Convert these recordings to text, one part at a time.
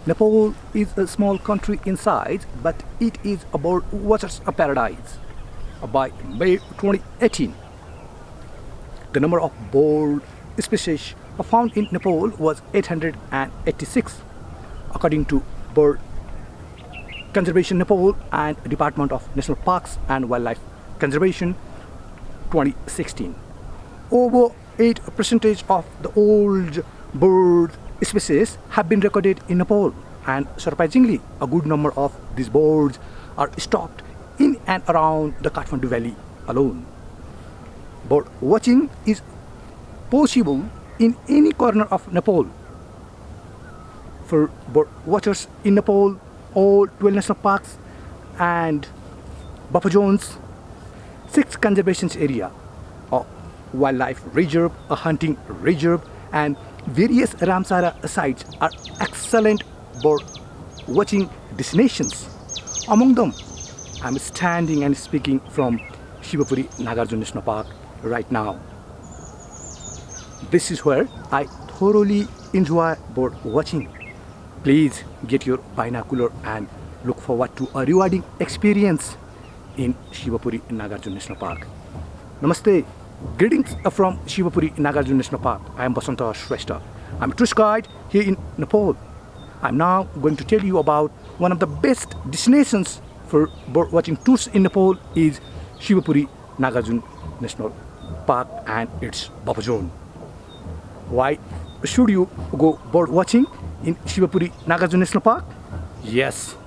Nepal is a small country in size, but it is a bird watcher's paradise. By May 2018, the number of bird species found in Nepal was 886, according to Bird Conservation Nepal and Department of National Parks and Wildlife Conservation 2016. Over 8% of the old bird species have been recorded in Nepal, and surprisingly, a good number of these birds are stocked in and around the Kathmandu Valley alone. Bird watching is possible in any corner of Nepal. For bird watchers in Nepal, all 12 national parks and buffer zones, 6 conservation areas, a wildlife reserve, a hunting reserve, and various Ramsara sites are excellent bird watching destinations. Among them, I'm standing and speaking from Shivapuri Nagarjuna National Park right now. This is where I thoroughly enjoy bird watching. Please get your binocular and look forward to a rewarding experience in Shivapuri Nagarjuna National Park. Namaste. Greetings from Shivapuri Nagarjuna National Park. I am Basanta Shrestha. I'm a tourist guide here in Nepal. I'm now going to tell you about one of the best destinations for bird watching tours in Nepal is Shivapuri Nagarjuna National Park and its buffer zone. Why should you go bird watching in Shivapuri Nagarjuna National Park? Yes,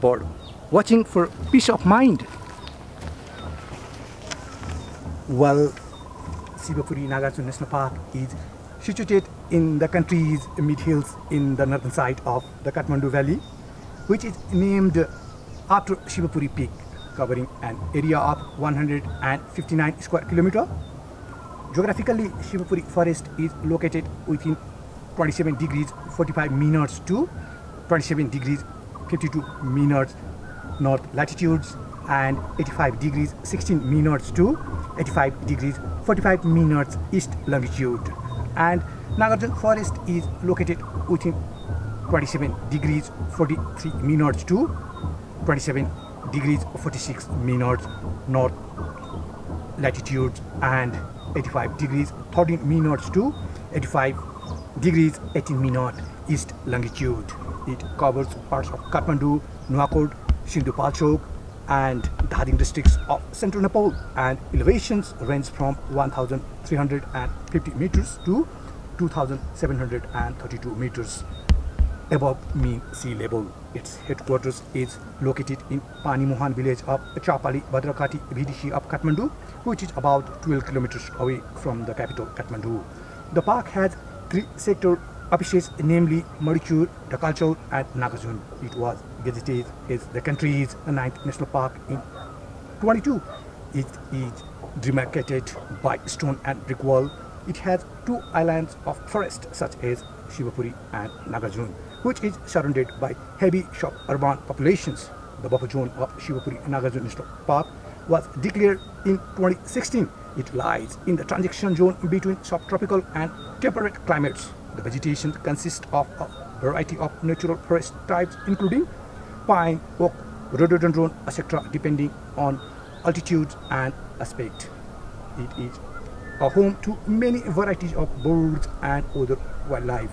bird watching for peace of mind. Well, Shivapuri Nagarjuna National Park is situated in the country's mid-hills in the northern side of the Kathmandu Valley, which is named after Shivapuri Peak, covering an area of 159 square kilometers. Geographically, Shivapuri Forest is located within 27 degrees 45 minutes to 27 degrees 52 minutes north latitudes and 85 degrees 16 minutes to 85 degrees 45 minutes east longitude. And Nagarjuna Forest is located within 27 degrees 43 minutes to 27 degrees 46 minutes north latitude and 85 degrees 13 minutes to 85 degrees 18 minutes east longitude. It covers parts of Kathmandu, Nuwakot, Sindhupalchok and Dhading districts of central Nepal, and elevations range from 1,350 meters to 2,732 meters above mean sea level. Its headquarters is located in Panimohan village of Chapali Bhadrakati VDC of Kathmandu, which is about 12 kilometers away from the capital Kathmandu. The park has 3 sector offices, namely Marichur, Dhakalchau and Nagarjuna. It was gazetted as the country's 9th national park in 22. It is demarcated by stone and brick wall. It has 2 islands of forest such as Shivapuri and Nagarjuna, which is surrounded by heavy urban populations. The buffer zone of Shivapuri Nagarjuna National Park was declared in 2016. It lies in the transition zone between subtropical and temperate climates. The vegetation consists of a variety of natural forest types, including pine, oak, rhododendron, etc., depending on altitude and aspect. It is a home to many varieties of birds and other wildlife.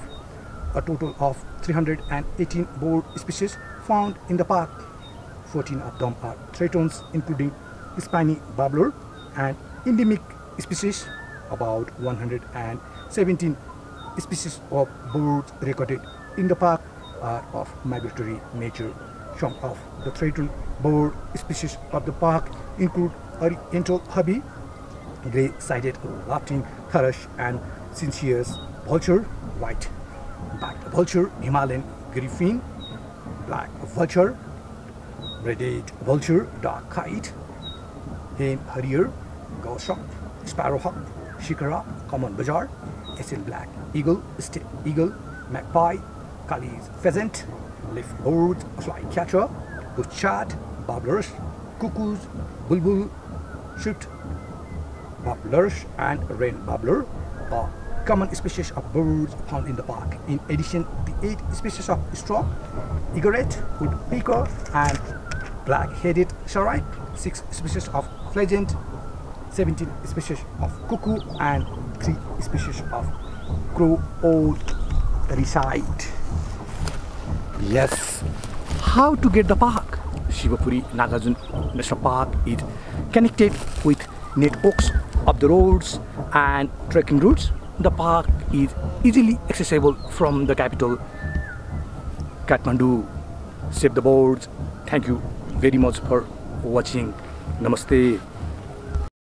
A total of 318 bird species found in the park. 14 of them are threatened, including spiny warbler and endemic species. About 117 species of birds recorded in the park are of migratory nature. Some of the threatened bird species of the park include oriental hobby, grey-sided laughing thrush and Cincinnus vulture, white-backed vulture, Himalayan griffin, black vulture, red-eyed vulture, dark kite, hen harrier, goshawk, sparrowhawk, shikara, common bazaar, Asian black eagle, steppe eagle, magpie, Kali's pheasant, leaf birds, flycatcher, bushchat, warblers, cuckoos, bulbul, shoot warblers and rain warbler, a common species of birds found in the park. In addition, the 8 species of stork, egret, woodpecker, and black-headed shrike, 6 species of pheasant, 17 species of cuckoo, and 3 species of crow all reside. Yes, how to get the park? Shivapuri Nagarjuna National Park is connected with networks of the roads and trekking routes. The park is easily accessible from the capital, Kathmandu. Save the birds. Thank you very much for watching. Namaste.